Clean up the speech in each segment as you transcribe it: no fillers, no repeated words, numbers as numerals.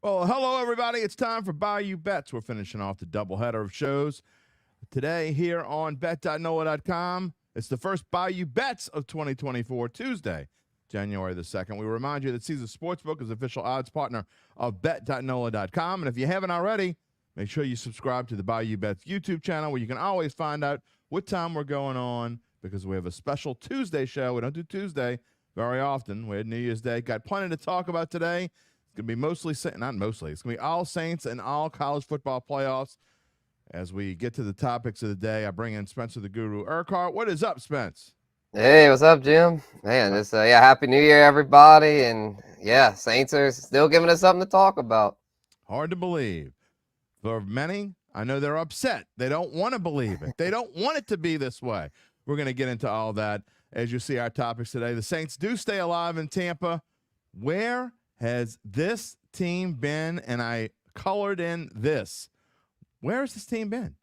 Well, hello, everybody. It's time for Bayou Bets. We're finishing off the doubleheader of shows today here on bet.nola.com. It's the first Bayou Bets of 2024, Tuesday, January the 2nd. We remind you that Caesar Sportsbook is official odds partner of bet.nola.com. And if you haven't already, make sure you subscribe to the Bayou Bets YouTube channel where you can always find out what time we're going on because we have a special Tuesday show. We don't do Tuesday very often. We had New Year's Day. Got plenty to talk about today. It's going to be not mostly. It's going to be all Saints and all college football playoffs. As we get to the topics of the day, I bring in Spencer the Guru Urquhart. What is up, Spence? Hey, what's up, Jim? Man, just Happy New Year, everybody, and Saints are still giving us something to talk about. Hard to believe. For many, I know they're upset. They don't want to believe it. They don't want it to be this way. We're going to get into all that as you see our topics today. The Saints do stay alive in Tampa. Where has this team been? And I colored in this. Where has this team been?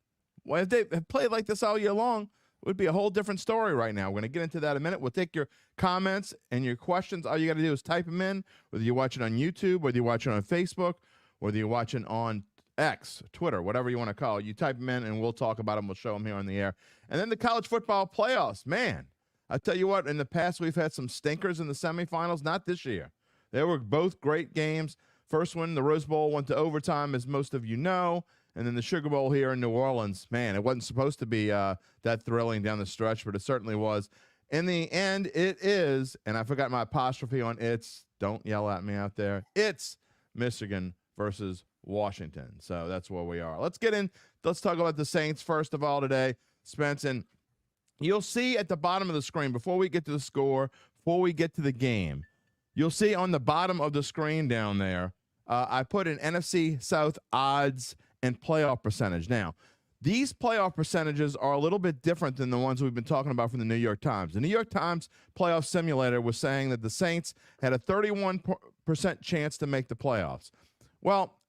Well, if they have played like this all year long, it would be a whole different story right now. We're going to get into that in a minute. We'll take your comments and your questions. All you got to do is type them in, whether you're watching on YouTube, whether you're watching on Facebook, whether you're watching on X, Twitter, whatever you want to call it. You type them in, and we'll talk about them. We'll show them here on the air. And then the college football playoffs. Man, I tell you what, in the past we've had some stinkers in the semifinals. Not this year. They were both great games. First one, the Rose Bowl, went to overtime, as most of you know. And then the Sugar Bowl here in New Orleans, man, it wasn't supposed to be that thrilling down the stretch, but it certainly was. In the end, it is, and I forgot my apostrophe on it's. Don't yell at me out there. It's Michigan versus Washington. So that's where we are. Let's talk about the Saints first of all today, Spence. And you'll see at the bottom of the screen, before we get to the score, before we get to the game, you'll see on the bottom of the screen down there, I put an NFC South odds and playoff percentage. Now, these playoff percentages are a little bit different than the ones we've been talking about from the New York Times. The New York Times playoff simulator was saying that the Saints had a 31% chance to make the playoffs. Well,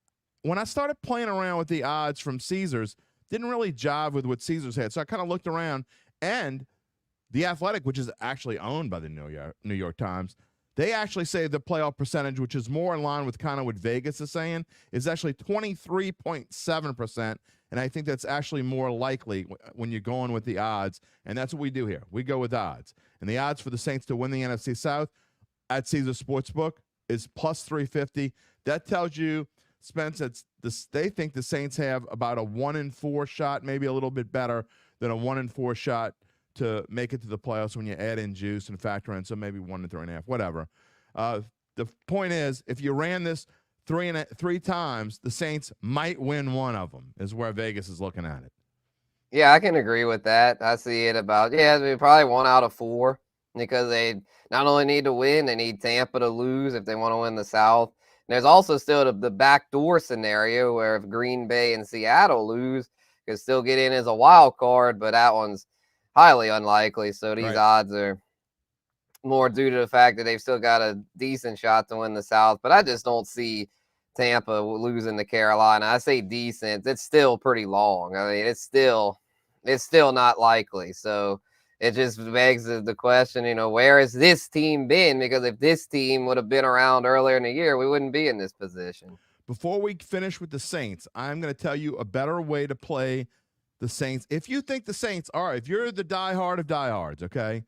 when I started playing around with the odds from Caesars, didn't really jive with what Caesars had. So I kind of looked around, and The Athletic, which is actually owned by the New York Times, they actually say the playoff percentage, which is more in line with kind of what Vegas is saying, is actually 23.7%. And I think that's actually more likely when you're going with the odds. And that's what we do here. We go with odds. And the odds for the Saints to win the NFC South at Caesar Sportsbook is plus 350. That tells you, Spence, they think the Saints have about a 1-in-4 shot, maybe a little bit better than a 1-in-4 shot to make it to the playoffs when you add in juice and factor in, so maybe 1 to 3.5, whatever. The point is, if you ran this three times, the Saints might win one of them, is where Vegas is looking at it. Yeah, I can agree with that. I see it about, probably 1 out of 4 because they not only need to win, they need Tampa to lose if they want to win the South. And there's also still the backdoor scenario where if Green Bay and Seattle lose, could still get in as a wild card, but that one's highly unlikely. So these odds are more due to the fact that they've still got a decent shot to win the South. But I just don't see Tampa losing to Carolina. I say decent. It's still pretty long. I mean, it's still not likely. So it just begs the question, where has this team been? Because if this team would have been around earlier in the year, we wouldn't be in this position. Before we finish with the Saints, I'm going to tell you a better way to play the Saints. If you think the Saints are, if you're the diehard of diehards, okay?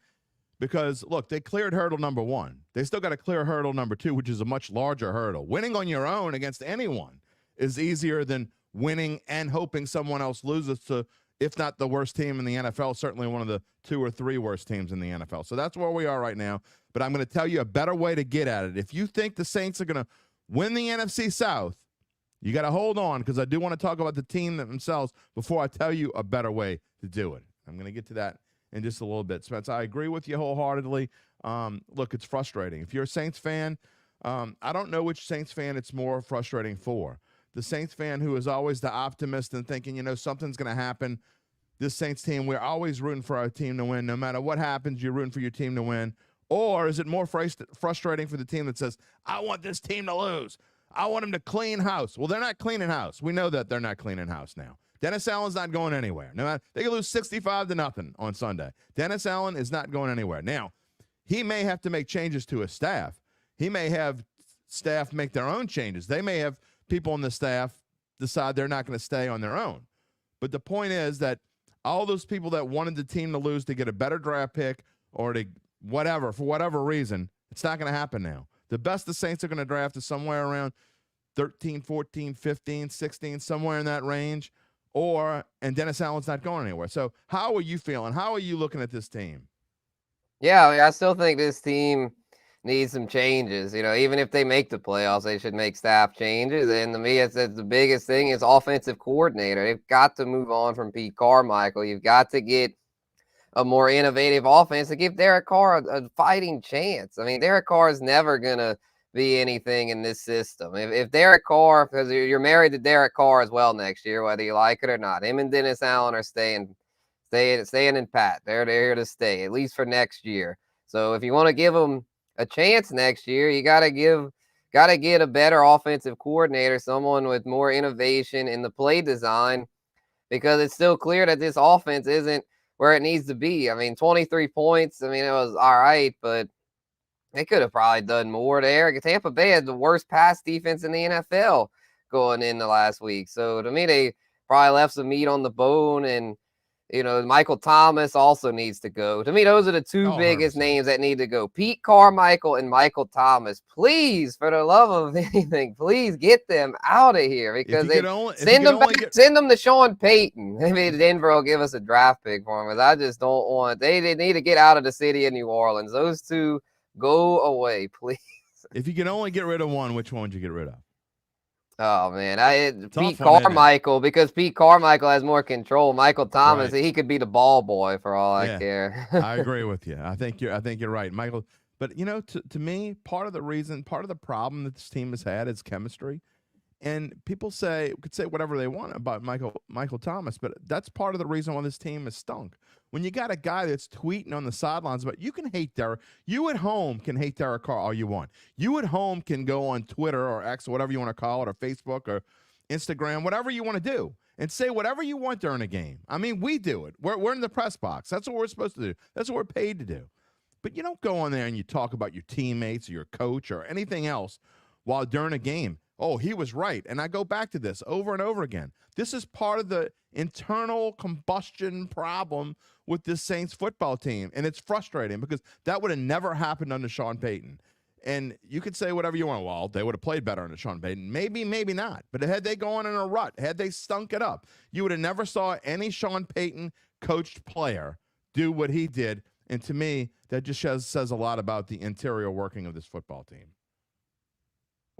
Because, look, they cleared hurdle number 1. They still got to clear hurdle number 2, which is a much larger hurdle. Winning on your own against anyone is easier than winning and hoping someone else loses to, if not the worst team in the NFL, certainly one of the 2 or 3 worst teams in the NFL. So that's where we are right now. But I'm going to tell you a better way to get at it. If you think the Saints are going to win the NFC South, you got to hold on, because I do want to talk about the team themselves before I tell you a better way to do it. I'm going to get to that in just a little bit. Spence, I agree with you wholeheartedly. Look, it's frustrating. If you're a Saints fan, I don't know which Saints fan it's more frustrating for. The Saints fan who is always the optimist and thinking, something's going to happen. This Saints team, we're always rooting for our team to win. No matter what happens, you're rooting for your team to win. Or is it more frustrating for the team that says, I want this team to lose. I want them to clean house. Well, they're not cleaning house. We know that they're not cleaning house now. Dennis Allen's not going anywhere. No matter, they can lose 65-0 on Sunday. Dennis Allen is not going anywhere. Now, he may have to make changes to his staff. He may have staff make their own changes. They may have people on the staff decide they're not going to stay on their own. But the point is that all those people that wanted the team to lose to get a better draft pick or to whatever, for whatever reason, it's not going to happen now. The best the Saints are going to draft is somewhere around 13, 14, 15, 16, somewhere in that range. And Dennis Allen's not going anywhere. So how are you feeling? How are you looking at this team? Yeah, I mean, I still think this team needs some changes. Even if they make the playoffs, they should make staff changes. And to me, it's the biggest thing is offensive coordinator. They've got to move on from Pete Carmichael. You've got to get a more innovative offense to give Derek Carr a fighting chance. I mean, Derek Carr is never going to be anything in this system. If Derek Carr, because you're married to Derek Carr as well next year, whether you like it or not, him and Dennis Allen are staying in pat. They're here to stay, at least for next year. So if you want to give them a chance next year, you got to get a better offensive coordinator, someone with more innovation in the play design, because it's still clear that this offense isn't where it needs to be. I mean, 23 points. I mean, it was all right, but they could have probably done more there. Tampa Bay had the worst pass defense in the NFL going into last week. So to me, they probably left some meat on the bone. And, Michael Thomas also needs to go. To me, those are the two biggest names that need to go. Pete Carmichael and Michael Thomas. Please, for the love of anything, please get them out of here, because send them to Sean Payton. Maybe Denver will give us a draft pick for him, because I just don't want. They need to get out of the city of New Orleans. Those two, go away, please. If you could only get rid of one, which one would you get rid of? Oh, man. Pete Carmichael, because Pete Carmichael has more control. Michael Thomas, he could be the ball boy for all I care. I agree with you. I think you're right, Michael. But, to me, part of the problem that this team has had is chemistry. And people could say whatever they want about Michael Thomas, but that's part of the reason why this team has stunk. When you got a guy that's tweeting on the sidelines, but you can hate Derek. You at home can hate Derek Carr all you want. You at home can go on Twitter or X, or whatever you want to call it, or Facebook or Instagram, whatever you want to do, and say whatever you want during a game. I mean, we do it. We're in the press box. That's what we're supposed to do. That's what we're paid to do. But you don't go on there and you talk about your teammates or your coach or anything else while during a game. Oh, he was right. And I go back to this over and over again. This is part of the internal combustion problem with this Saints football team. And it's frustrating because that would have never happened under Sean Payton. And you could say whatever you want. Well, they would have played better under Sean Payton. Maybe, maybe not. But had they gone in a rut, had they stunk it up, you would have never saw any Sean Payton coached player do what he did. And to me, that just says a lot about the interior working of this football team.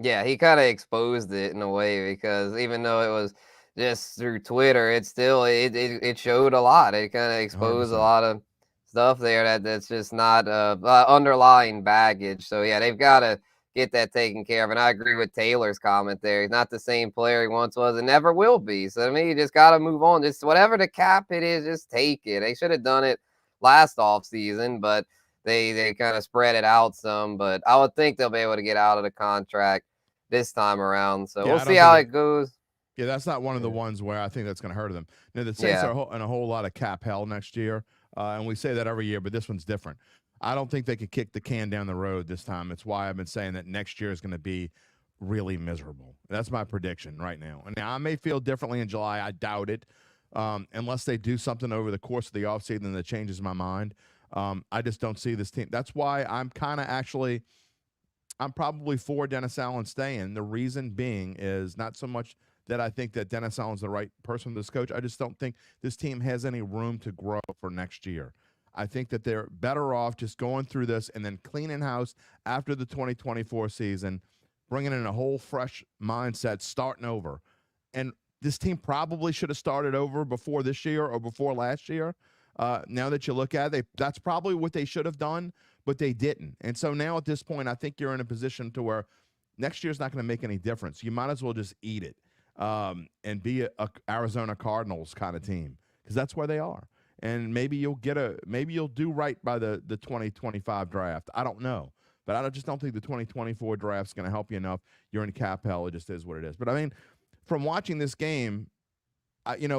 Yeah, he kind of exposed it in a way, because even though it was just through Twitter, it still it showed a lot. It kind of exposed 100%. a lot of stuff there that's just not underlying baggage. So yeah, they've got to get that taken care of. And I agree with Taylor's comment there. He's not the same player he once was and never will be. So I mean, you just got to move on. Just whatever the cap it is, just take it. They should have done it last offseason, but they kind of spread it out some. But I would think they'll be able to get out of the contract this time around. So we'll see how it goes. Yeah, that's not one of the ones where I think that's going to hurt them. Now, the Saints are in a whole lot of cap hell next year, and we say that every year, but this one's different. I don't think they could kick the can down the road this time. It's why I've been saying that next year is going to be really miserable. That's my prediction right now. And now I may feel differently in July. I doubt it, unless they do something over the course of the offseason that changes my mind. I just don't see this team. That's why I'm probably for Dennis Allen staying. The reason being is not so much that I think that Dennis Allen's the right person to this coach. I just don't think this team has any room to grow for next year. I think that they're better off just going through this and then cleaning house after the 2024 season, bringing in a whole fresh mindset, starting over. And this team probably should have started over before this year or before last year. Now that you look at it, that's probably what they should have done, but they didn't. And so now at this point, I think you're in a position to where next year's not going to make any difference. You might as well just eat it and be a Arizona Cardinals kind of team, because that's where they are. And maybe you'll do right by the 2025 draft. I don't know. But I just don't think the 2024 draft's going to help you enough. You're in cap hell. It just is what it is. But, I mean, from watching this game,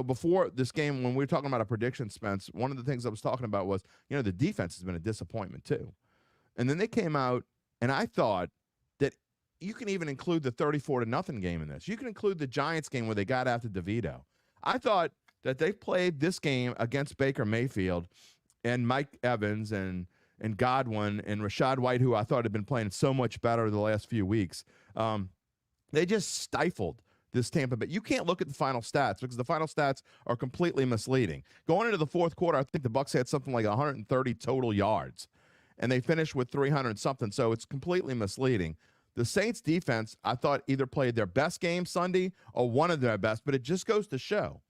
before this game, when we were talking about a prediction, Spence, one of the things I was talking about was, the defense has been a disappointment too. And then they came out, and I thought that you can even include the 34-0 game in this. You can include the Giants game where they got after DeVito. I thought that they played this game against Baker Mayfield and Mike Evans and Godwin and Rachaad White, who I thought had been playing so much better the last few weeks. They just stifled this Tampa Bay. You can't look at the final stats because the final stats are completely misleading. Going into the fourth quarter, I think the Bucs had something like 130 total yards, and they finished with 300 something, so it's completely misleading. The Saints defense, I thought, either played their best game Sunday or one of their best, but it just goes to show.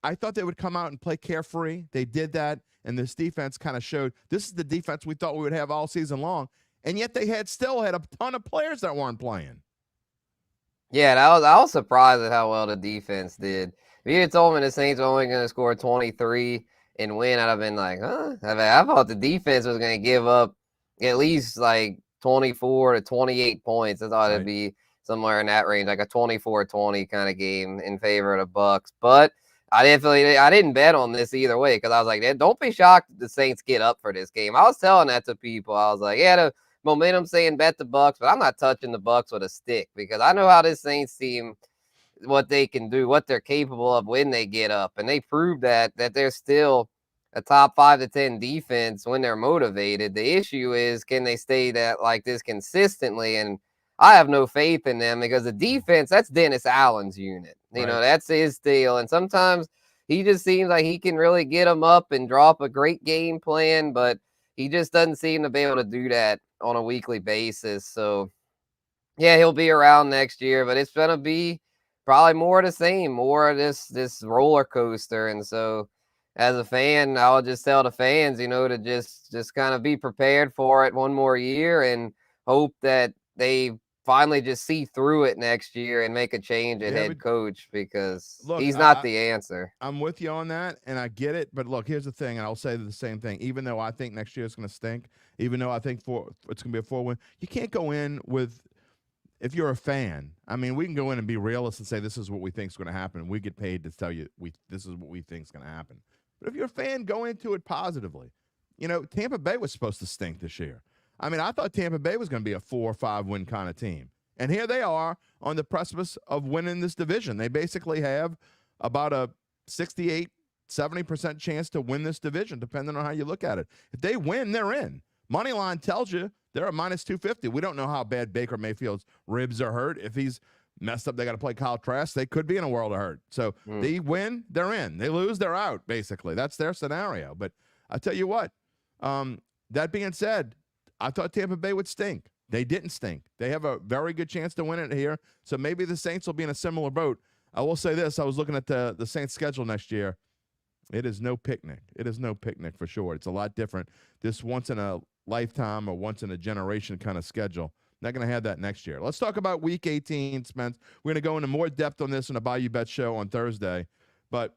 I thought they would come out and play carefree. They did that, and this defense kind of showed this is the defense we thought we would have all season long, and yet they still had a ton of players that weren't playing. Yeah, I was surprised at how well the defense did. If you had told me the Saints were only going to score 23 and win, I'd have been like, huh? I thought the defense was going to give up at least like 24 to 28 points. I thought it'd be somewhere in that range, like a 24-20 kind of game in favor of the Bucs. But I didn't bet on this either way because I was like, don't be shocked if the Saints get up for this game. I was telling that to people. I was like, yeah, the momentum saying bet the Bucs, but I'm not touching the Bucs with a stick because I know how this Saints team, what they can do, what they're capable of when they get up, and they proved that they're still a top 5 to 10 defense when they're motivated. The issue is, can they stay that like this consistently? And I have no faith in them because the defense, that's Dennis Allen's unit. You know, that's his deal, and sometimes he just seems like he can really get them up and draw up a great game plan, but he just doesn't seem to be able to do that on a weekly basis. So, yeah, he'll be around next year, but it's going to be probably more of the same, more of this roller coaster. And so, as a fan, I would just tell the fans, you know, to just kind of be prepared for it one more year and hope that they finally just see through it next year and make a change at head coach because he's not the answer. I'm with you on that, and I get it. But look, here's the thing, and I'll say the same thing. Even though I think next year is going to stink, even though I think it's going to be a 4-win, you can't go in with, if you're a fan, I mean, we can go in and be realists and say this is what we think is going to happen. We get paid to tell you this is what we think is going to happen. But if you're a fan, go into it positively. You know, Tampa Bay was supposed to stink this year. I mean, I thought Tampa Bay was going to be a 4 or 5 win kind of team. And here they are on the precipice of winning this division. They basically have about a 68, 70% chance to win this division, depending on how you look at it. If they win, they're in. Moneyline tells you they're a minus 250. We don't know how bad Baker Mayfield's ribs are hurt. If he's messed up, they got to play Kyle Trask. They could be in a world of hurt. So they win, they're in. They lose, they're out, basically. That's their scenario. But I tell you what, that being said, I thought Tampa Bay would stink. They didn't stink. They have a very good chance to win it here. So maybe the Saints will be in a similar boat. I will say this. I was looking at the Saints schedule next year. It is no picnic. It is no picnic for sure. It's a lot different. This once in a lifetime or once in a generation kind of schedule. Not going to have that next year. Let's talk about Week 18, Spence. We're going to go into more depth on this in the Bayou Bets show on Thursday. But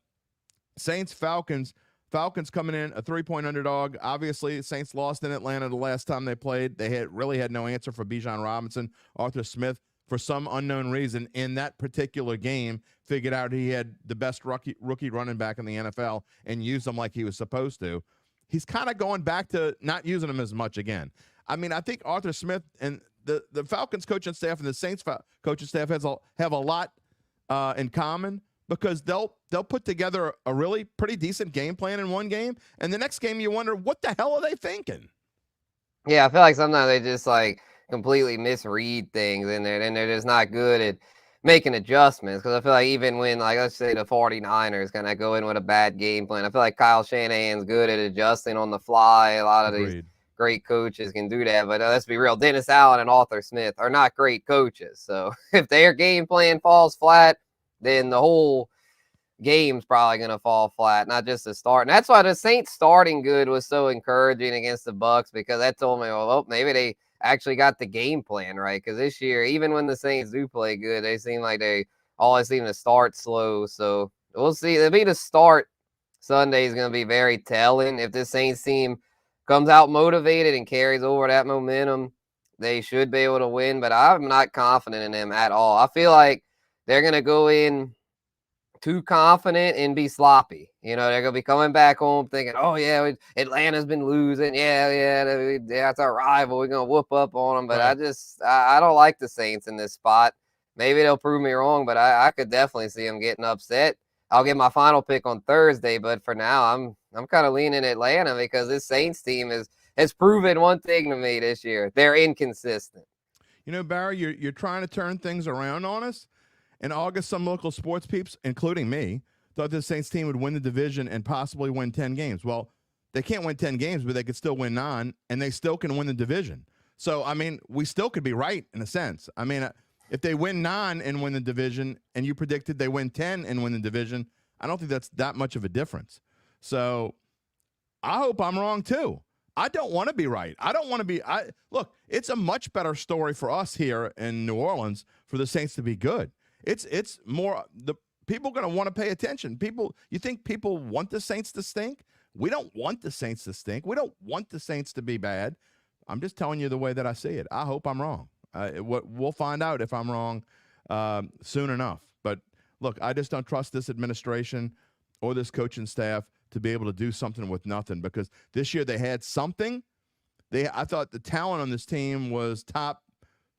Saints-Falcons. Falcons coming in a 3-point underdog. Obviously, Saints lost in Atlanta the last time they played. They really had no answer for Bijan Robinson. Arthur Smith, for some unknown reason, in that particular game, figured out he had the best rookie running back in the NFL and used him like he was supposed to. He's kind of going back to not using him as much again. I mean, I think Arthur Smith and the Falcons coaching staff and the Saints coaching staff have a lot in common, because they'll put together a really pretty decent game plan in one game, and the next game you wonder, what the hell are they thinking? Yeah, I feel like sometimes they just like completely misread things, and they're just not good at making adjustments. Because I feel like even when, like, let's say the 49ers kind of go in with a bad game plan, I feel like Kyle Shanahan's good at adjusting on the fly. A lot of these great coaches can do that, but let's be real, Dennis Allen and Arthur Smith are not great coaches. So if their game plan falls flat, then the whole game's probably going to fall flat, not just the start. And that's why the Saints starting good was so encouraging against the Bucs, because that told me, well, maybe they actually got the game plan right. Because this year, even when the Saints do play good, they seem like they always seem to start slow. So we'll see. It'll be the start Sunday is going to be very telling. If this Saints team comes out motivated and carries over that momentum, they should be able to win. But I'm not confident in them at all. I feel like they're going to go in too confident and be sloppy. You know, they're going to be coming back home thinking, oh, yeah, Atlanta's been losing. Yeah, that's our rival. We're going to whoop up on them. But Right. I don't like the Saints in this spot. Maybe they'll prove me wrong, but I could definitely see them getting upset. I'll get my final pick on Thursday, but for now, I'm kind of leaning Atlanta because this Saints team has proven one thing to me this year. They're inconsistent. You know, Barry, you're trying to turn things around on us. In August, some local sports peeps, including me, thought the Saints team would win the division and possibly win 10 games. Well, they can't win 10 games, but they could still win 9, and they still can win the division. So, I mean, we still could be right in a sense. I mean, if they win 9 and win the division, and you predicted they win 10 and win the division, I don't think that's that much of a difference. So, I hope I'm wrong too. I don't want to be right. I don't want to be. Look, it's a much better story for us here in New Orleans for the Saints to be good. It's more the people going to want to pay attention. You think people want the Saints to stink? We don't want the Saints to stink. We don't want the Saints to be bad. I'm just telling you the way that I see it. I hope I'm wrong. We'll find out if I'm wrong soon enough. But look, I just don't trust this administration or this coaching staff to be able to do something with nothing, because this year they had something. I thought the talent on this team was top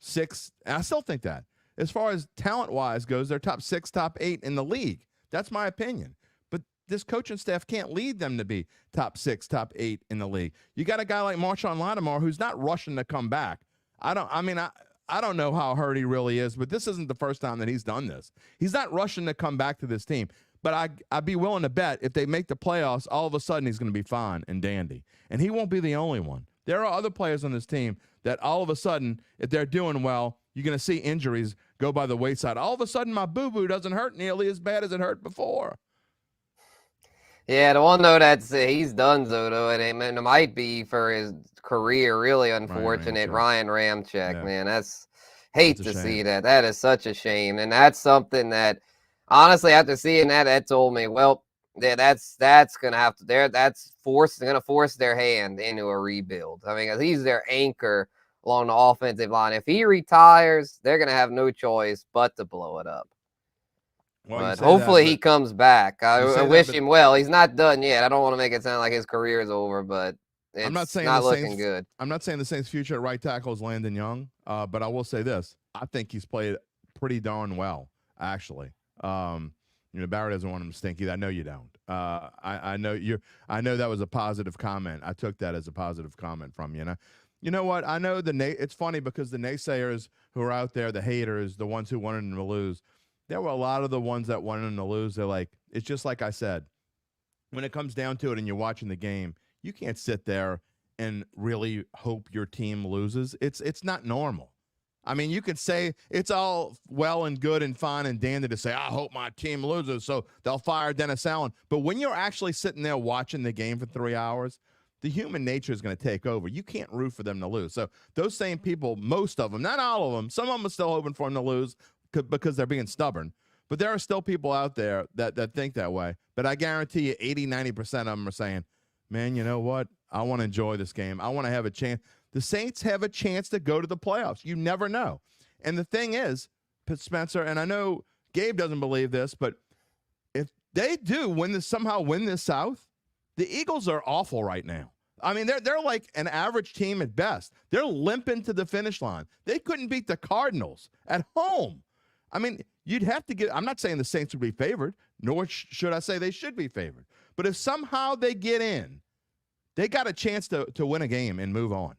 6, and I still think that. As far as talent-wise goes, they're top 6, top 8 in the league. That's my opinion. But this coaching staff can't lead them to be top 6, top 8 in the league. You got a guy like Marshawn Lattimore who's not rushing to come back. I don't know how hurt he really is, but this isn't the first time that he's done this. He's not rushing to come back to this team. But I'd be willing to bet if they make the playoffs, all of a sudden he's going to be fine and dandy. And he won't be the only one. There are other players on this team that all of a sudden, if they're doing well, you're going to see injuries go by the wayside. All of a sudden, my boo-boo doesn't hurt nearly as bad as it hurt before. Yeah, the one though that's he's done though, and it might be for his career. Really unfortunate, Ryan Ramczyk. Man, that's hate to see that. That is such a shame, and that's something that honestly, after seeing that told me, well, yeah, that's gonna have to that's gonna force their hand into a rebuild. I mean, 'cause he's their anchor along the offensive line. If he retires, they're gonna have no choice but to blow it up. Well, but hopefully he comes back. I wish him well. He's not done yet. I don't want to make it sound like his career is over, but it's not looking good. I'm not saying the Saints' future at right tackle is Landon Young, but I will say this. I think he's played pretty darn well, actually. Barry doesn't want him to stink either. I know you don't. I know that was a positive comment. I took that as a positive comment from you. You know what? I know it's funny because the naysayers who are out there, the haters, the ones who wanted him to lose, there were a lot of the ones that wanted him to lose. They're like, it's just like I said. When it comes down to it and you're watching the game, you can't sit there and really hope your team loses. It's not normal. I mean, you could say it's all well and good and fine and dandy to say, I hope my team loses, so they'll fire Dennis Allen. But when you're actually sitting there watching the game for 3 hours, the human nature is going to take over. You can't root for them to lose. So those same people, most of them, not all of them, some of them are still hoping for them to lose because they're being stubborn. But there are still people out there that think that way. But I guarantee you 80, 90% of them are saying, man, you know what? I want to enjoy this game. I want to have a chance. The Saints have a chance to go to the playoffs. You never know. And the thing is, Spencer, and I know Gabe doesn't believe this, but if they do somehow win this South, the Eagles are awful right now. I mean, they're like an average team at best. They're limping to the finish line. They couldn't beat the Cardinals at home. I mean, you'd have to I'm not saying the Saints would be favored, nor should I say they should be favored. But if somehow they get in, they got a chance to win a game and move on.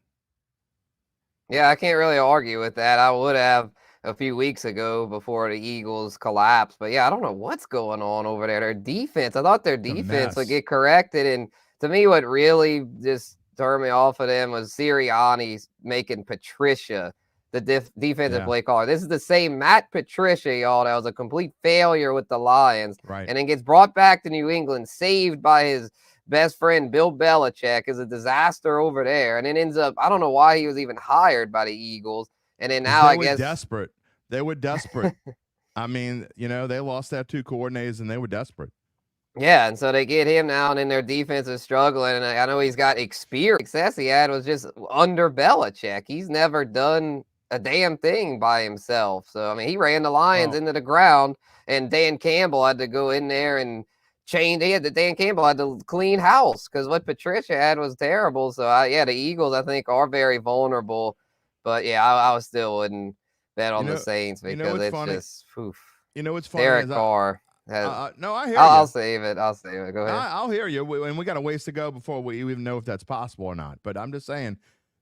Yeah, I can't really argue with that. I would have a few weeks ago before the Eagles collapsed. But, yeah, I don't know what's going on over there. Their defense, I thought their defense would get corrected. And to me, what really just turned me off of them was Sirianni making Patricia the defensive play caller. This is the same Matt Patricia, y'all, that was a complete failure with the Lions. Right. And then gets brought back to New England, saved by his best friend Bill Belichick, is a disaster over there, and it ends up, I don't know why he was even hired by the Eagles. And then now I guess they were desperate. I mean, they lost their 2 coordinators and they were desperate. Yeah, and so they get him now, and then their defense is struggling. And I know he's got experience. Success he had was just under Belichick. He's never done a damn thing by himself. So I mean, he ran the Lions Well, into the ground, and Dan Campbell had to go in there and change. Dan Campbell had to clean house because what Patricia had was terrible. So yeah, the Eagles I think are very vulnerable, but yeah, I still wouldn't bet you on the know, Saints you know because what's it's funny? just oof. You know what's funny Derek is Carr has. no, I hear I'll you. save it. I'll save it. Go ahead. I'll hear you. And we got a ways to go before we even know if that's possible or not. But I'm just saying,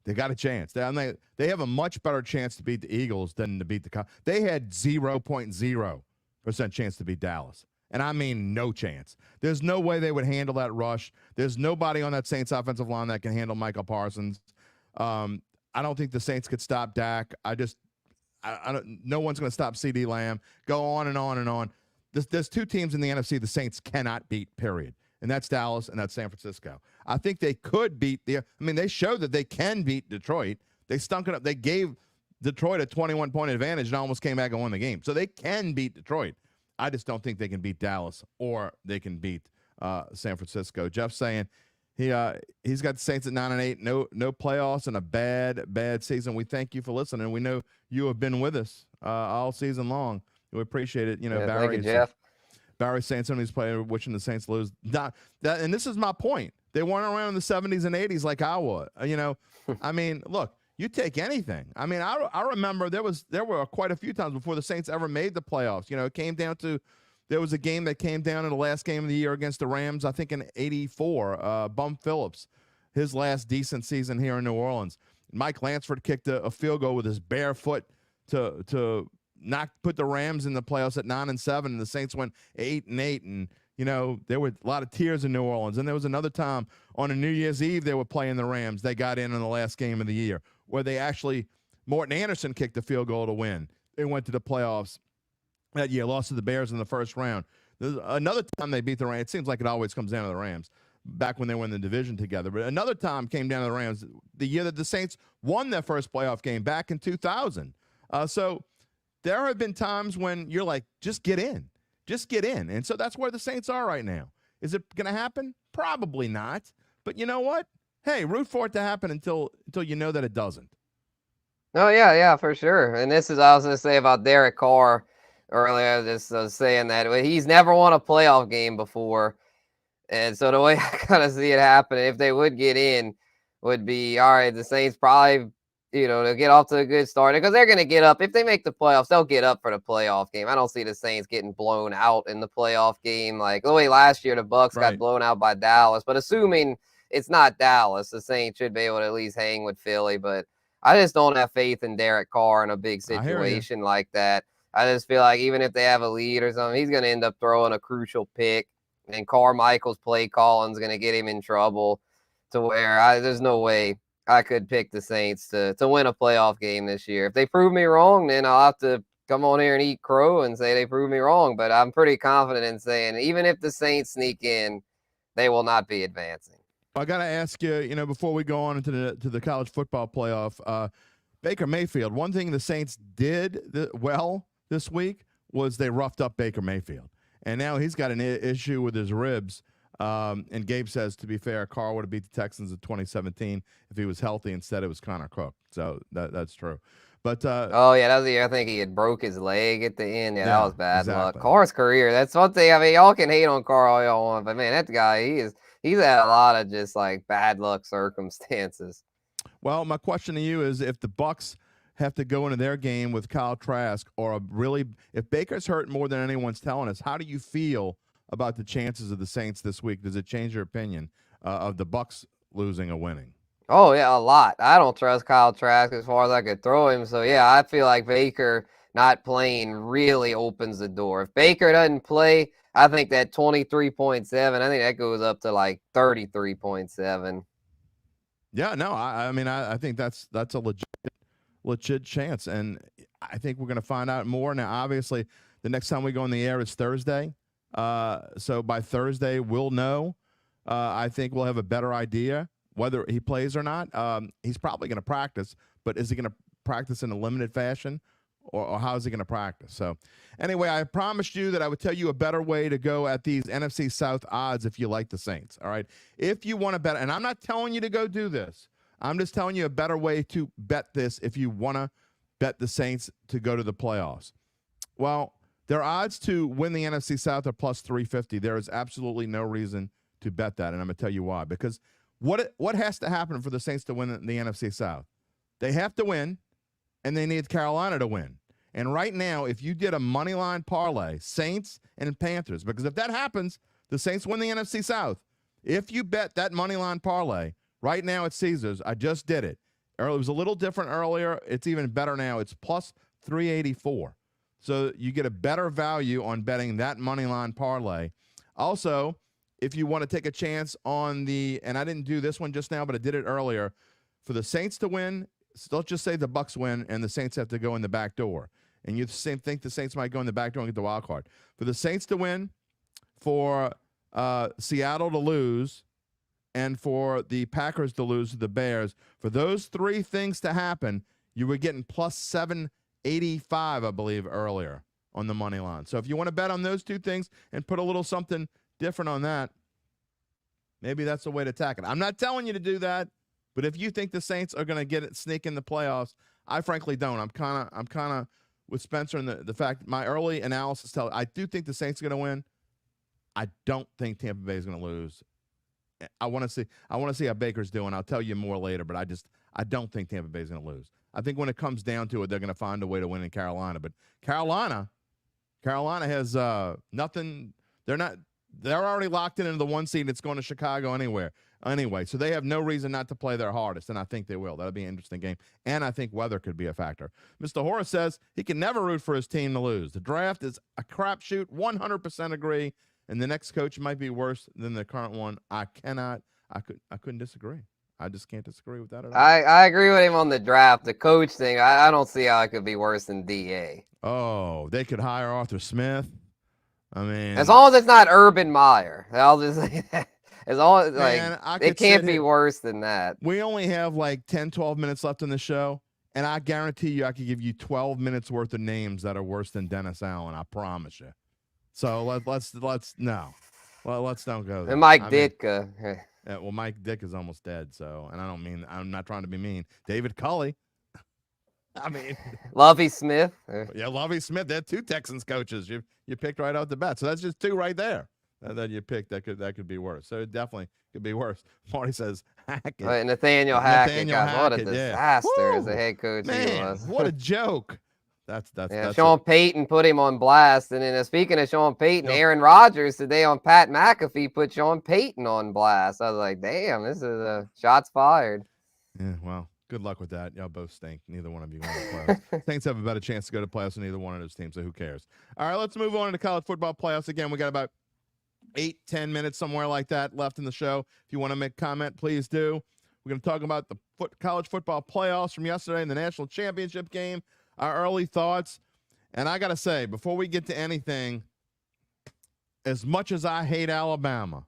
they got a chance. They have a much better chance to beat the Eagles than to beat the. They had 0.0% chance to beat Dallas. And I mean no chance. There's no way they would handle that rush. There's nobody on that Saints offensive line that can handle Michael Parsons. I don't think the Saints could stop Dak. I don't. No one's going to stop CD Lamb. Go on and on and on. There's two teams in the NFC the Saints cannot beat, period. And that's Dallas and that's San Francisco. I think they could beat they showed that they can beat Detroit. They stunk it up. They gave Detroit a 21-point advantage and almost came back and won the game. So they can beat Detroit. I just don't think they can beat Dallas or they can beat San Francisco. Jeff's saying he's got the Saints at 9-8, no playoffs and a bad season. We thank you for listening. We know you have been with us all season long. We appreciate it. Yeah, Barry, thank you, Jeff. Barry saying some of these players wishing the Saints lose. And this is my point. They weren't around in the 70s and 80s like I was. I mean, look, you take anything. I mean, I remember there were quite a few times before the Saints ever made the playoffs. It came down to there was a game that came down in the last game of the year against the Rams, I think in '84. Bum Phillips, his last decent season here in New Orleans. Mike Lansford kicked a field goal with his bare foot to not put the Rams in the playoffs at 9-7, and the Saints went 8-8, and there were a lot of tears in New Orleans. And there was another time on a New Year's Eve they were playing the Rams. They got in the last game of the year where they actually Morton Anderson kicked the field goal to win. They went to the playoffs that year, lost to the Bears in the first round. There's another time they beat the Rams. It seems like it always comes down to the Rams back when they were in the division together. But another time came down to the Rams the year that the Saints won their first playoff game back in 2000. So there have been times when you're like, just get in. Just get in. And so that's where the Saints are right now. Is it going to happen? Probably not. But you know what? Hey, root for it to happen until you know that it doesn't. Oh, yeah, for sure. And this is, I was going to say about Derek Carr earlier, just saying that he's never won a playoff game before. And so the way I kind of see it happen, if they would get in, would be, all right, the Saints probably, they'll get off to a good start because they're going to get up. If they make the playoffs, they'll get up for the playoff game. I don't see the Saints getting blown out in the playoff game. Like the way last year the Bucs got blown out by Dallas. But assuming it's not Dallas, the Saints should be able to at least hang with Philly. But I just don't have faith in Derek Carr in a big situation like that. I just feel like even if they have a lead or something, he's going to end up throwing a crucial pick. And Carmichael's play calling is going to get him in trouble to where there's no way I could pick the Saints to win a playoff game this year. If they prove me wrong, then I'll have to come on here and eat crow and say they proved me wrong. But I'm pretty confident in saying even if the Saints sneak in, they will not be advancing. I got to ask you, before we go on into the college football playoff, Baker Mayfield, one thing the Saints did well this week was they roughed up Baker Mayfield. And now he's got an issue with his ribs. And Gabe says, to be fair, Carr would have beat the Texans in 2017 if he was healthy. Instead, it was Connor Cook. So that's true. But oh, yeah, that was the year I think he had broke his leg at the end. Yeah, that was bad luck. Exactly. Carr's career, that's one thing. I mean, y'all can hate on Carr all y'all want, but, man, that guy, he's had a lot of just, like, bad luck circumstances. Well, my question to you is if the Bucs have to go into their game with Kyle Trask if Baker's hurt more than anyone's telling us, how do you feel about the chances of the Saints this week? Does it change your opinion of the Bucs losing or winning? Oh, yeah, a lot. I don't trust Kyle Trask as far as I could throw him. So, yeah, I feel like Baker not playing really opens the door. If Baker doesn't play, I think that 23.7, I think that goes up to like 33.7. Yeah, no, I mean, I think that's a legit chance. And I think we're going to find out more. Now, obviously, the next time we go on the air is Thursday. So by Thursday, we'll know. I think we'll have a better idea whether he plays or not. He's probably going to practice, but is he going to practice in a limited fashion, or how is he going to practice? So anyway, I promised you that I would tell you a better way to go at these NFC South odds if you like the Saints, all right? If you want to bet, and I'm not telling you to go do this. I'm just telling you a better way to bet this if you want to bet the Saints to go to the playoffs. Well, their odds to win the NFC South are plus 350. There is absolutely no reason to bet that, and I'm going to tell you why. Because what has to happen for the Saints to win the NFC South? They have to win, and they need Carolina to win. And right now, if you did a money line parlay, Saints and Panthers, because if that happens, the Saints win the NFC South. If you bet that money line parlay, right now at Caesars, I just did it. It was a little different earlier. It's even better now. It's plus 384. So you get a better value on betting that money line parlay. Also, if you want to take a chance on and I didn't do this one just now, but I did it earlier, for the Saints to win, so let's just say the Bucs win and the Saints have to go in the back door. And you think the Saints might go in the back door and get the wild card. For the Saints to win, for Seattle to lose, and for the Packers to lose to the Bears, for those three things to happen, you were getting plus 785, I believe, earlier on the money line. So if you want to bet on those two things and put a little something different on that, maybe that's the way to attack it. I'm not telling you to do that, but if you think the Saints are going to sneak in the playoffs, I frankly don't. I'm kind of with Spencer and the fact my early analysis tells I do think the Saints are going to win. I don't think Tampa Bay is going to lose. I want to see how Baker's doing. I'll tell you more later, but I don't think Tampa Bay is going to lose. I think when it comes down to it, they're going to find a way to win in Carolina. But Carolina has nothing. They're already locked into the 1 seed. It's going to Chicago anyway. So they have no reason not to play their hardest, and I think they will. That'll be an interesting game, and I think weather could be a factor. Mr. Horace says he can never root for his team to lose. The draft is a crapshoot. 100% agree. And the next coach might be worse than the current one. I couldn't disagree. I just can't disagree with that at all. I agree with him on the draft. The coach thing, I don't see how it could be worse than DA. Oh, they could hire Arthur Smith. I mean, as long as it's not Urban Meyer. I'll just say that. As long as it can't be worse than that. We only have like 10, 12 minutes left in the show, and I guarantee you I could give you 12 minutes worth of names that are worse than Dennis Allen. I promise you. So let's no. Well, let's don't go there. And Mike Ditka. Yeah, well, Mike Dick is almost dead, so, and I'm not trying to be mean. David Culley. I mean, Lovie Smith. Yeah, Lovie Smith. They're two Texans coaches. You picked right out the bat. So that's just two right there that you picked. That could be worse. So it definitely could be worse. Marty says Hackett. Right, Nathaniel Hackett. What a disaster as a head coach he was. What a joke. That's Sean Payton put him on blast. And then speaking of Sean Payton, Aaron Rodgers today on Pat McAfee put Sean Payton on blast. I was like, damn, this is shots fired. Yeah, well, good luck with that. Y'all both stink. Neither one of you going to the playoffs. Saints have a better chance to go to playoffs than either one of those teams, so who cares? All right, let's move on to college football playoffs. Again, we got about 8-10 minutes, somewhere like that, left in the show. If you want to make a comment, please do. We're going to talk about the college football playoffs from yesterday in the national championship game, our early thoughts. And I got to say, before we get to anything, as much as I hate Alabama,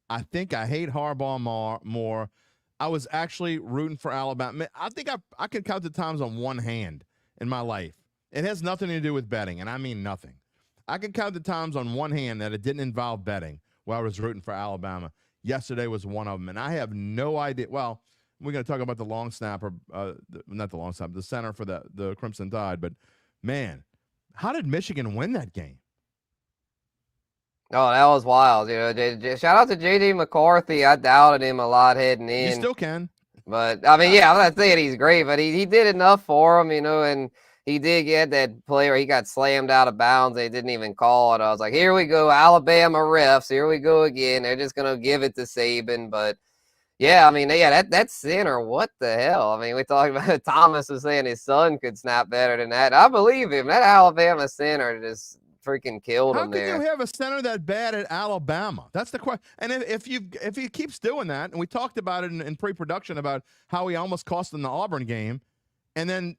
I think I hate Harbaugh more. I was actually rooting for Alabama. I think I can count the times on one hand in my life. It has nothing to do with betting, and I mean nothing. I can count the times on one hand that it didn't involve betting where I was rooting for Alabama. Yesterday was one of them, and I have no idea. Well, we're going to talk about the long snapper, not the long snapper, the center for the Crimson Tide. But, man, how did Michigan win that game? Oh, that was wild. Shout out to J.J. McCarthy. I doubted him a lot heading in. You still can. But, I mean, yeah, I'm not saying he's great, but he did enough for him, and he did get that play where he got slammed out of bounds. They didn't even call it. I was like, here we go, Alabama refs. Here we go again. They're just going to give it to Saban. But, yeah, I mean, that center, what the hell? I mean, we talked about Thomas was saying his son could snap better than that. I believe him. That Alabama center just freaking killed him there. How can you have a center that bad at Alabama? That's the question. And if he keeps doing that, and we talked about it in pre-production about how he almost cost them the Auburn game, and then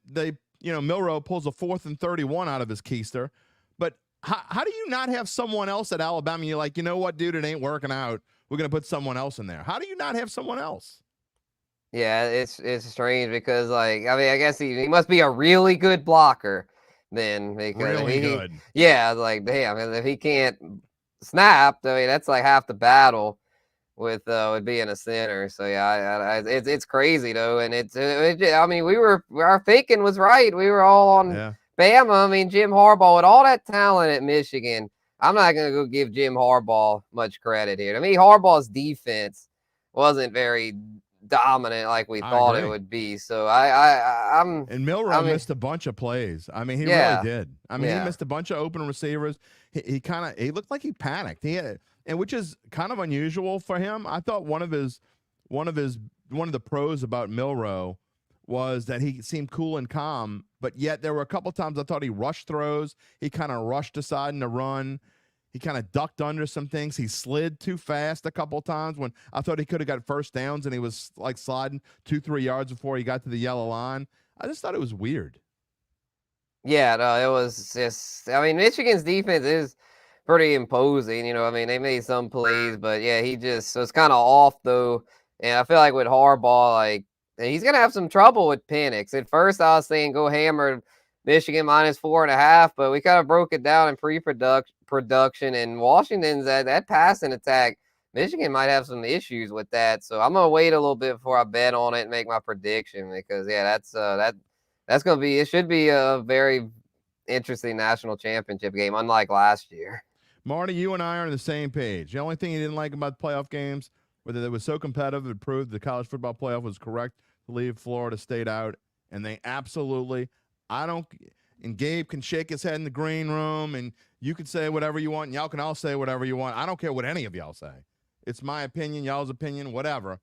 Milroe pulls a 4th and 31 out of his keister. But how do you not have someone else at Alabama? You're like, you know what, dude, it ain't working out. We're going to put someone else in there. How do you not have someone else? Yeah, it's strange because, I guess he must be a really good blocker then. Because really good. Yeah, damn, if he can't snap, that's like half the battle with being a center. So yeah, it's crazy though, and I mean, our thinking was right. We were all on Bama. I mean, Jim Harbaugh with all that talent at Michigan. I'm not gonna go give Jim Harbaugh much credit here. I mean, Harbaugh's defense wasn't very dominant like we thought it would be. So I'm. And Milroe missed a bunch of plays. I mean, he really did. I mean, he missed a bunch of open receivers. He looked like he panicked. And which is kind of unusual for him. I thought one of the pros about Milroe was that he seemed cool and calm, but yet there were a couple times I thought he rushed throws. He kind of rushed aside in the run. He kind of ducked under some things. He slid too fast a couple times when I thought he could have got first downs, and he was like sliding 2-3 yards before he got to the yellow line. I just thought it was weird. Yeah, no, it was just. I mean, Michigan's defense is pretty imposing. You know, I mean, they made some plays, but yeah, he just was kind of off though. And I feel like with Harbaugh, like he's gonna have some trouble with Penix. At first, I was saying go hammer Michigan -4.5, but we kind of broke it down in pre-production. And Washington's that passing attack, Michigan might have some issues with that. So I'm gonna wait a little bit before I bet on it and make my prediction, because yeah, that's gonna be. It should be a very interesting national championship game, unlike last year. Marty, you and I are on the same page. The only thing you didn't like about the playoff games, whether they were so competitive, it proved the college football playoff was correct to leave Florida State out, and they absolutely. And Gabe can shake his head in the green room, and you can say whatever you want, and y'all can all say whatever you want. I don't care what any of y'all say. It's my opinion, y'all's opinion, whatever.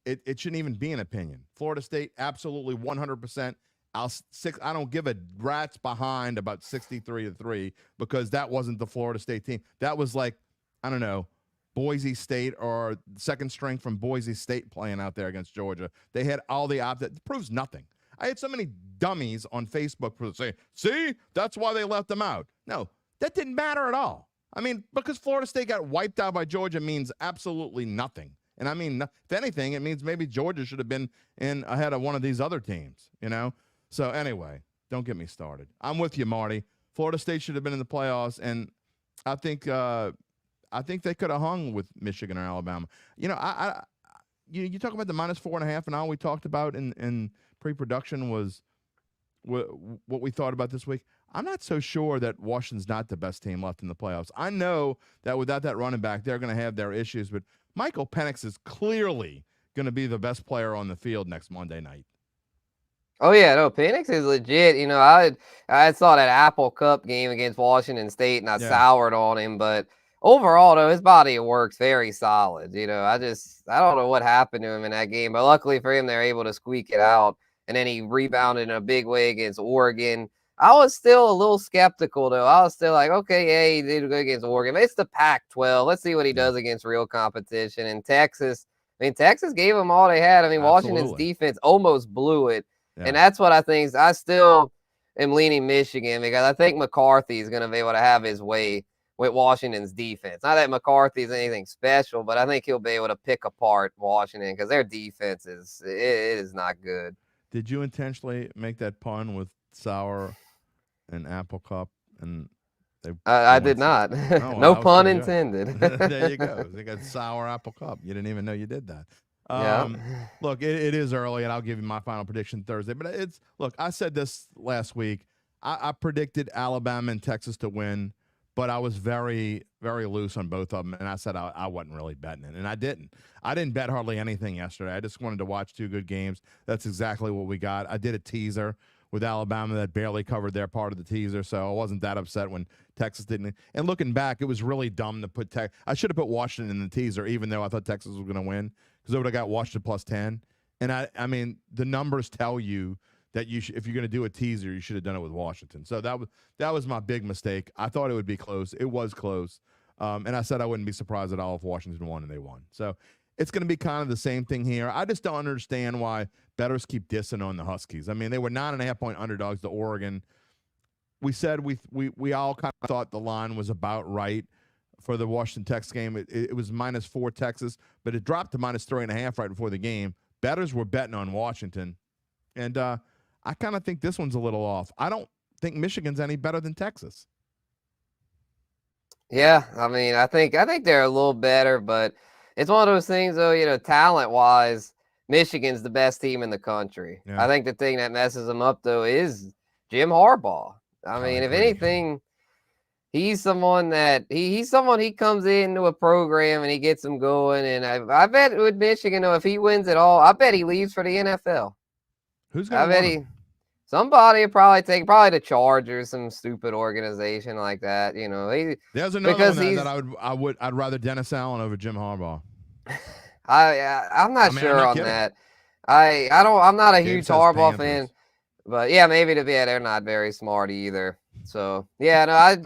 It shouldn't even be an opinion. Florida State, absolutely 100%. I don't give a rat's behind about 63-3 because that wasn't the Florida State team. That was like, I don't know, Boise State or second string from Boise State playing out there against Georgia. They had all the opposite. It proves nothing. I had so many dummies on Facebook saying, see, that's why they left them out. No, that didn't matter at all. I mean, because Florida State got wiped out by Georgia means absolutely nothing. And I mean, if anything, it means maybe Georgia should have been in ahead of one of these other teams, you know? So anyway, don't get me started. I'm with you, Marty. Florida State should have been in the playoffs, and I think they could have hung with Michigan or Alabama. You know, you talk about the -4.5, and all we talked about in pre-production was what we thought about this week. I'm not so sure that Washington's not the best team left in the playoffs. I know that without that running back, they're going to have their issues, but Michael Penix is clearly going to be the best player on the field next Monday night. Oh yeah, no, Penix is legit. You know, I saw that Apple Cup game against Washington State, and I soured on him. But overall, though, his body of work's very solid. You know, I don't know what happened to him in that game, but luckily for him, they're able to squeak it out. And then he rebounded in a big way against Oregon. I was still a little skeptical, though. I was still like, okay, yeah, he did good against Oregon. But it's the Pac-12. Let's see what he does against real competition. And Texas, I mean, Texas gave them all they had. I mean, Washington's defense almost blew it. Yeah. And that's what I think. I still am leaning Michigan because I think McCarthy is going to be able to have his way with Washington's defense. Not that McCarthy's anything special, but I think he'll be able to pick apart Washington because their defense is not good. Did you intentionally make that pun with sour and apple cup? And I did not. Oh, no pun intended. There you go. They got sour apple cup. You didn't even know you did that. Look, it is early, and I'll give you my final prediction Thursday. But I said this last week. I predicted Alabama and Texas to win, but I was very, very loose on both of them, and I said I wasn't really betting it, and I didn't. I didn't bet hardly anything yesterday. I just wanted to watch two good games. That's exactly what we got. I did a teaser with Alabama that barely covered their part of the teaser, so I wasn't that upset when Texas didn't. And looking back, it was really dumb to put I should have put Washington in the teaser, even though I thought Texas was going to win, because I would have got Washington +10. And I mean, the numbers tell you that if you're going to do a teaser, you should have done it with Washington. So that was my big mistake. I thought it would be close. It was close. And I said I wouldn't be surprised at all if Washington won, and they won. So it's going to be kind of the same thing here. I just don't understand why bettors keep dissing on the Huskies. I mean, they were 9.5-point underdogs to Oregon. We said we all kind of thought the line was about right for the Washington Texas game. It was -4 Texas, but it dropped to -3.5 right before the game. Bettors were betting on Washington. And I kind of think this one's a little off. I don't think Michigan's any better than Texas. Yeah, I mean, I think they're a little better, but it's one of those things, though, talent-wise, Michigan's the best team in the country. Yeah. I think the thing that messes them up, though, is Jim Harbaugh. I mean, if agree. anything, he's someone that he comes into a program and he gets them going. And I bet with Michigan, though, if he wins it all, I bet he leaves for the NFL. Who's going to win? Somebody would probably the Chargers, some stupid organization like that. There's another one that I'd rather Dennis Allen over Jim Harbaugh. I'm not sure on that. I'm not a huge Harbaugh fan, but yeah, maybe they're not very smart either. So yeah,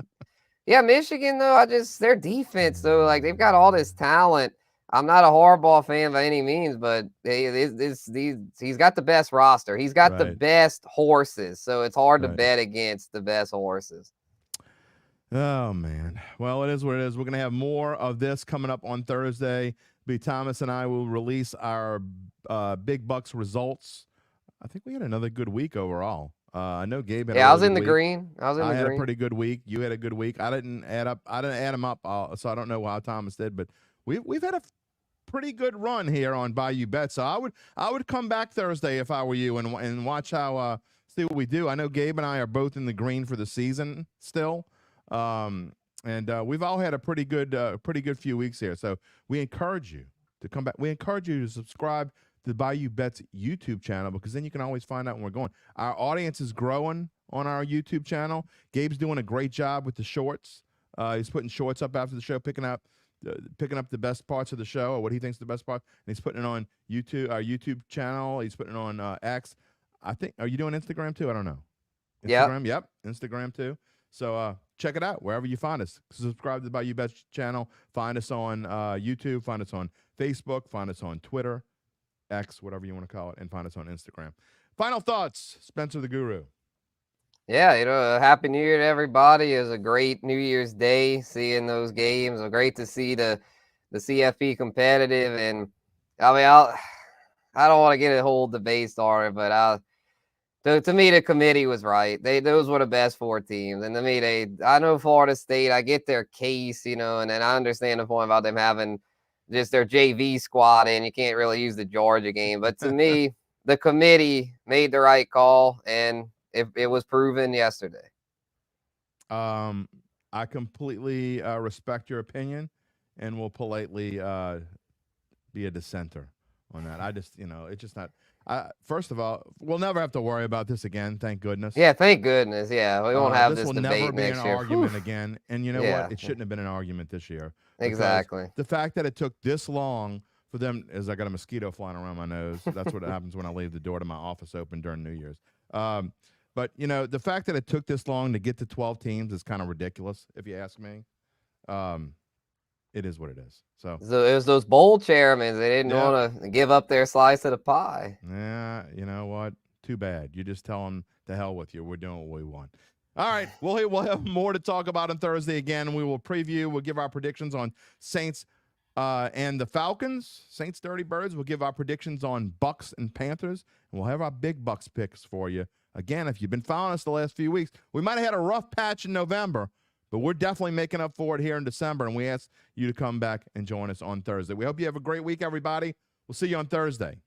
no, Michigan though, their defense though, like they've got all this talent. I'm not a Harbaugh fan by any means, but he's got the best roster. He's got the best horses, so it's hard to bet against the best horses. Oh, man. Well, it is what it is. We're going to have more of this coming up on Thursday. B. Thomas and I will release our Big Bucks results. I think we had another good week overall. I know Gabe had I was in the green. I had a pretty good week. You had a good week. I didn't add them up, so I don't know how Thomas did, but we've had a pretty good run here on Bayou Bets. So I would come back Thursday if I were you and watch how see what we do. I know Gabe and I are both in the green for the season still. And we've all had a pretty good few weeks here. So we encourage you to come back. We encourage you to subscribe to the Bayou Bets YouTube channel, because then you can always find out when we're going. Our audience is growing on our YouTube channel. Gabe's doing a great job with the shorts. He's putting shorts up after the show, picking up the best parts of the show, or what he thinks the best part, and he's putting it on YouTube, our YouTube channel. He's putting it on X. I think. Are you doing Instagram too? I don't know. Instagram, yep. Instagram too. So check it out wherever you find us. Subscribe to the Bayou Bets channel. Find us on YouTube. Find us on Facebook. Find us on Twitter, X, whatever you want to call it, and find us on Instagram. Final thoughts, Spencer the Guru. Yeah, Happy New Year to everybody. It was a great New Year's Day seeing those games. It was great to see the CFP competitive. And I mean, I don't want to get a whole debate started, but to me, the committee was right. Those were the best 4 teams. And to me, I know Florida State, I get their case, and then I understand the point about them having just their JV squad in. You can't really use the Georgia game. But to me, the committee made the right call, and it was proven yesterday. I completely respect your opinion and will politely be a dissenter on that. I just, it's just not. First of all, we'll never have to worry about this again. Thank goodness. Yeah, thank goodness. Yeah, we won't have this debate next year. This will never be an argument again. And you know what? It shouldn't have been an argument this year. Exactly. The fact that it took this long for them, as I got a mosquito flying around my nose. That's what happens when I leave the door to my office open during New Year's. But, the fact that it took this long to get to 12 teams is kind of ridiculous, if you ask me. It is what it is. So it was those bowl chairmen. They didn't want to give up their slice of the pie. Yeah, you know what? Too bad. You just tell them to hell with you. We're doing what we want. All right, we'll have more to talk about on Thursday again. We will preview. We'll give our predictions on Saints and the Falcons. Saints Dirty Birds. We'll give our predictions on Bucks and Panthers. And we'll have our big Bucks picks for you. Again, if you've been following us the last few weeks, we might have had a rough patch in November, but we're definitely making up for it here in December, and we ask you to come back and join us on Thursday. We hope you have a great week, everybody. We'll see you on Thursday.